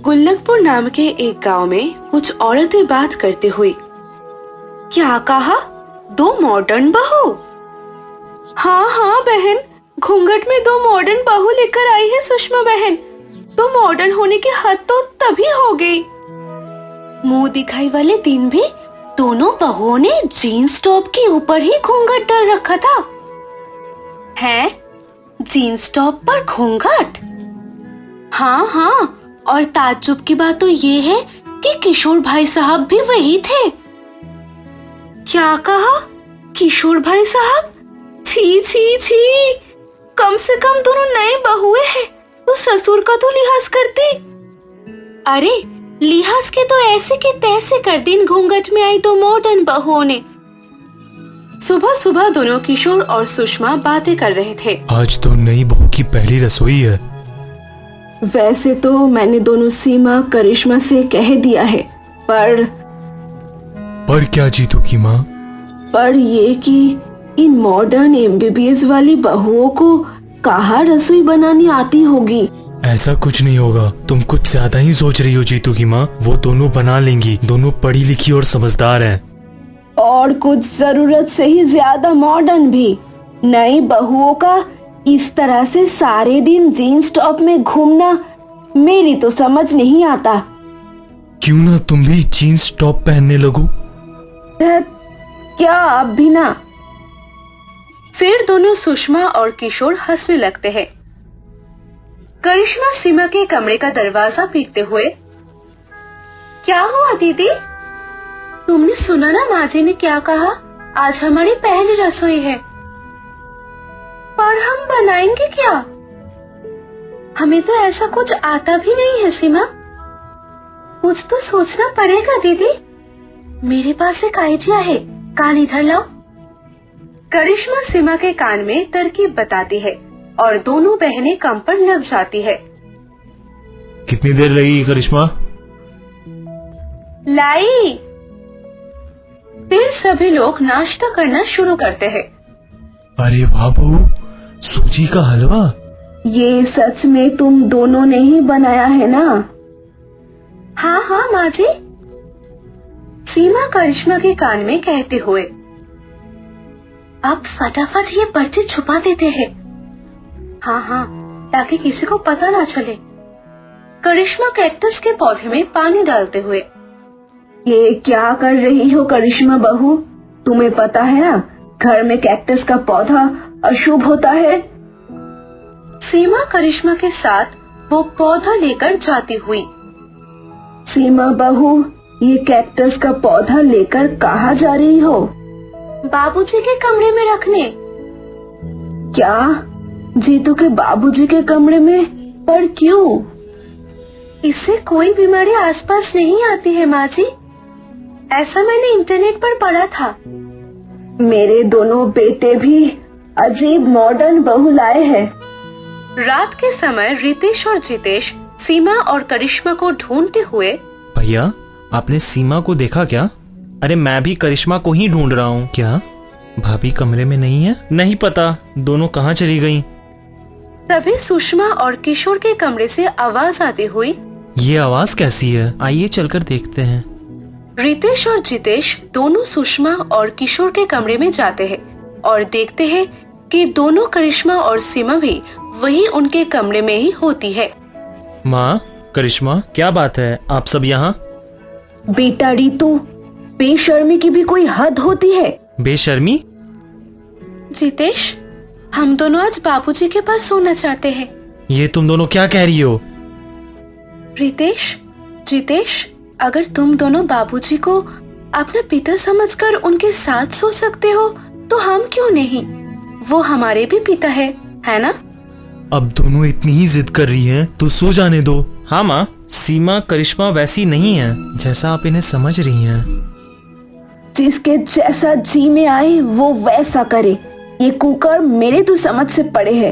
गुल्लकपुर नाम के एक गांव में कुछ औरतें बात करते हुई। क्या कहा? 2 मॉडर्न बहू? हाँ बहन, घूंघट में 2 मॉडर्न बहू लेकर आई है सुषमा बहन। तो मॉडर्न होने की हद तो तभी हो गई। मुंह दिखाई वाले दिन भी दोनों बहुओं ने जीन्स टॉप के ऊपर ही घूंघट डाल रखा था। है? जीन्स टॉप पर घूंघट? हाँ, और ताज्जुब की बात तो ये है कि किशोर भाई साहब भी वही थे। क्या कहा? किशोर भाई साहब? छी, कम से कम दोनों नए बहुए हैं तो ससुर का तो लिहाज करती। अरे लिहाज के तो ऐसे के तैसे कर दिन घूंघट में आई तो मॉडर्न बहुओं ने। सुबह सुबह दोनों किशोर और सुषमा बातें कर रहे थे। आज तो नई बहू की पहली रसोई है। वैसे तो मैंने दोनों सीमा करिश्मा से कह दिया है, पर क्या जीतू की माँ? पर ये कि इन मॉडर्न MBBS वाली बहुओं को कहाँ रसोई बनानी आती होगी। ऐसा कुछ नहीं होगा, तुम कुछ ज्यादा ही सोच रही हो जीतू की माँ। वो दोनों बना लेंगी, दोनों पढ़ी लिखी और समझदार हैं। और कुछ जरूरत से ही ज्यादा मॉडर्न भी। नई बहुओं का इस तरह से सारे दिन जीन्स टॉप में घूमना मेरी तो समझ नहीं आता। क्यों ना तुम भी जीन्स टॉप पहनने लगो? क्या अब भी ना? फिर दोनों सुषमा और किशोर हंसने लगते हैं। करिश्मा सीमा के कमरे का दरवाजा पीटते हुए, क्या हुआ दीदी? तुमने सुना ना माँ जी ने क्या कहा? आज हमारी पहली रसोई है। पर हम बनाएंगे क्या? हमें तो ऐसा कुछ आता भी नहीं है सीमा। कुछ तो सोचना पड़ेगा दीदी। मेरे पास एक आइडिया है, कान इधर लाओ। करिश्मा सीमा के कान में तरकीब बताती है और दोनों बहनें काम पर लग जाती है। कितनी देर लगी करिश्मा? लाई। फिर सभी लोग नाश्ता करना शुरू करते हैं। अरे वाह बहू, सूजी का हलवा। ये सच में तुम दोनों ने ही बनाया है ना? हाँ माँ जी, सीमा करिश्मा के कान में कहते हुए। अब फटाफट ये पर्चे छुपा देते हैं। हाँ, ताकि किसी को पता ना चले। करिश्मा कैक्टस के पौधे में पानी डालते हुए, ये क्या कर रही हो करिश्मा बहू? तुम्हें पता है ना, घर में कैक्टस का पौधा अशुभ होता है। सीमा करिश्मा के साथ वो पौधा लेकर जाती हुई। सीमा बहू, ये कैक्टस का पौधा लेकर कहाँ जा रही हो? बाबूजी के कमरे में रखने। क्या? जीतू के बाबूजी के कमरे में? पर क्यों? इससे कोई बीमारी आसपास नहीं आती है माँ जी, ऐसा मैंने इंटरनेट पर पढ़ा था। मेरे दोनों बेटे भी अजीब मॉडर्न बहू लाए हैं। रात के समय रितेश और जितेश सीमा और करिश्मा को ढूंढते हुए, भैया आपने सीमा को देखा क्या? अरे मैं भी करिश्मा को ही ढूंढ रहा हूँ। क्या भाभी कमरे में नहीं है? नहीं पता, दोनों कहाँ चली गईं? तभी सुषमा और किशोर के कमरे से आवाज आती हुई। ये आवाज कैसी है? आइए चलकर देखते हैं। रितेश और जितेश दोनों सुषमा और किशोर के कमरे में जाते हैं और देखते हैं कि दोनों करिश्मा और सीमा भी वही उनके कमरे में ही होती है। माँ, करिश्मा, क्या बात है, आप सब यहाँ? बेटा रितु, बेशर्मी की भी कोई हद होती है। बेशर्मी? जितेश, हम दोनों आज बाबूजी के पास सोना चाहते हैं। ये तुम दोनों क्या कह रही हो? रितेश, जितेश, अगर तुम दोनों बाबूजी को अपना पिता समझकर उनके साथ सो सकते हो तो हम क्यों नहीं? वो हमारे भी पिता है ना? अब दोनों इतनी ही जिद कर रही हैं, तो सो जाने दो। हाँ माँ, सीमा करिश्मा वैसी नहीं है जैसा आप इन्हें समझ रही हैं। जिसके जैसा जी में आए वो वैसा करे। ये कुकर मेरे तो समझ से पड़े है।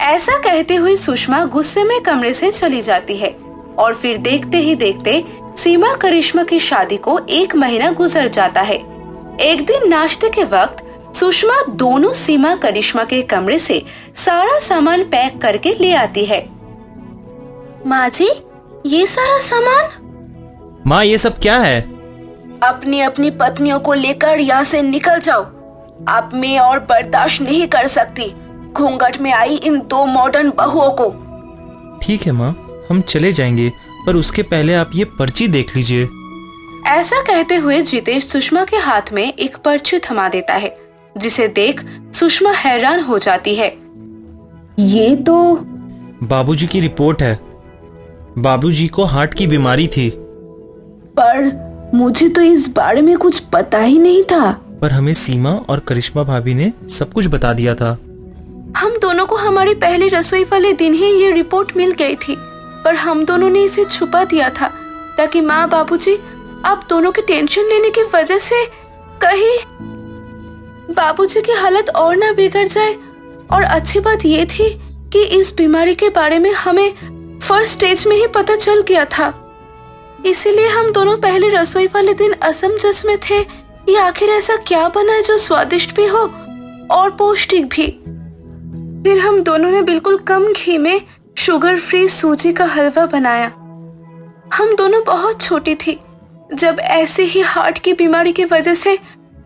ऐसा कहते हुए सुषमा गुस्से में कमरे से चली जाती है और फिर देखते ही देखते सीमा करिश्मा की शादी को 1 महीना गुजर जाता है। एक दिन नाश्ते के वक्त सुषमा दोनों सीमा करिश्मा के कमरे से सारा सामान पैक करके ले आती है। माँ जी, ये सारा सामान? माँ ये सब क्या है? अपनी अपनी पत्नियों को लेकर यहाँ से निकल जाओ। अब मैं और बर्दाश्त नहीं कर सकती घूंघट में आई इन 2 मॉडर्न बहुओं को। ठीक है माँ, हम चले जाएंगे, पर उसके पहले आप ये पर्ची देख लीजिए। ऐसा कहते हुए जितेश सुषमा के हाथ में एक पर्ची थमा देता है, जिसे देख सुषमा हैरान हो जाती है। ये तो बाबूजी की रिपोर्ट है। बाबूजी को हार्ट की बीमारी थी। पर मुझे तो इस बारे में कुछ पता ही नहीं था। पर हमें सीमा और करिश्मा भाभी ने सब कुछ बता दिया था। हम दोनों को हमारी पहली रसोई वाले दिन ही ये रिपोर्ट मिल गई थी, पर हम दोनों ने इसे छुपा दिया था ताकि माँ बाबूजी आप दोनों की टेंशन लेने की वजह से कहीं बाबूजी की हालत और ना बिगड़ जाए। और अच्छी बात ये थी कि इस बीमारी के बारे में हमें फर्स्ट स्टेज में ही पता चल गया था। इसीलिए हम दोनों पहले रसोई वाले दिन असमंजस में थे कि आखिर ऐसा क्या बना है जो स्वादिष्ट भी हो और पौष्टिक भी। फिर हम दोनों ने बिल्कुल कम घी में शुगर फ्री सूजी का हलवा बनाया। हम दोनों बहुत छोटी थी जब ऐसे ही हार्ट की बीमारी की वजह से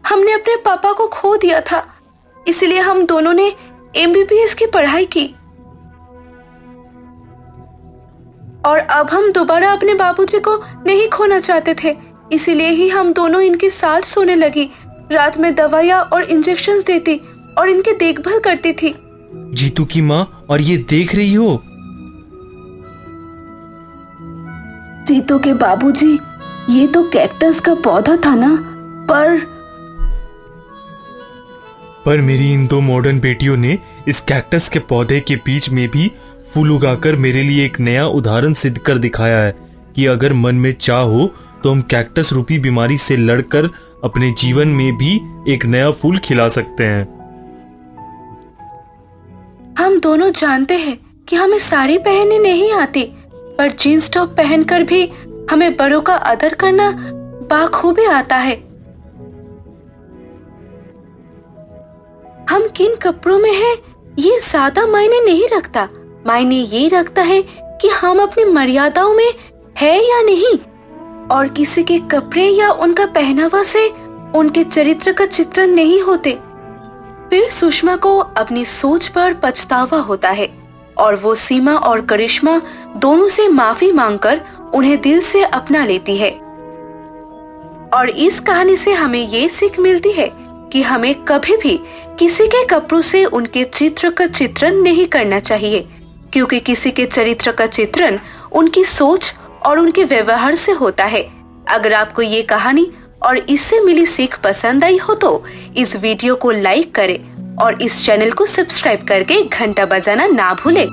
हमने अपने पापा को खो दिया था। इसलिए हम दोनों ने MBBS की पढ़ाई की और अब हम दोबारा अपने बाबूजी को नहीं खोना चाहते थे। इसीलिए ही हम दोनों इनके साथ सोने लगी, रात में दवाइयाँ और इंजेक्शंस देती और इनकी देखभाल करती थी। जीतू की माँ, और ये देख रही हो? जीतू के बाबूजी, ये तो कैक्टस का पौधा था ना? पर मेरी इन 2 मॉडर्न बेटियों ने इस कैक्टस के पौधे के बीच में भी फूल उगाकर मेरे लिए एक नया उदाहरण सिद्ध कर दिखाया है कि अगर मन में चाह हो तो हम कैक्टस रूपी बीमारी से लड़कर अपने जीवन में भी एक नया फूल खिला सकते हैं। हम दोनों जानते हैं कि हमें साड़ी पहननी नहीं आती, पर जींस टॉप पहनकर भी हमें बड़ों का आदर करना बाखूबी आता है। हम किन कपड़ों में हैं ये ज्यादा मायने नहीं रखता। मायने ये रखता है कि हम अपनी मर्यादाओं में है या नहीं, और किसी के कपड़े या उनका पहनावा से उनके चरित्र का चित्रण नहीं होते। फिर सुषमा को अपनी सोच पर पछतावा होता है और वो सीमा और करिश्मा दोनों से माफी मांगकर उन्हें दिल से अपना लेती है। और इस कहानी से हमें ये सीख मिलती है कि हमें कभी भी किसी के कपड़ों से उनके चित्र का चित्रण नहीं करना चाहिए, क्योंकि किसी के चरित्र का चित्रण उनकी सोच और उनके व्यवहार से होता है। अगर आपको ये कहानी और इससे मिली सीख पसंद आई हो तो इस वीडियो को लाइक करें और इस चैनल को सब्सक्राइब करके घंटा बजाना ना भूलें।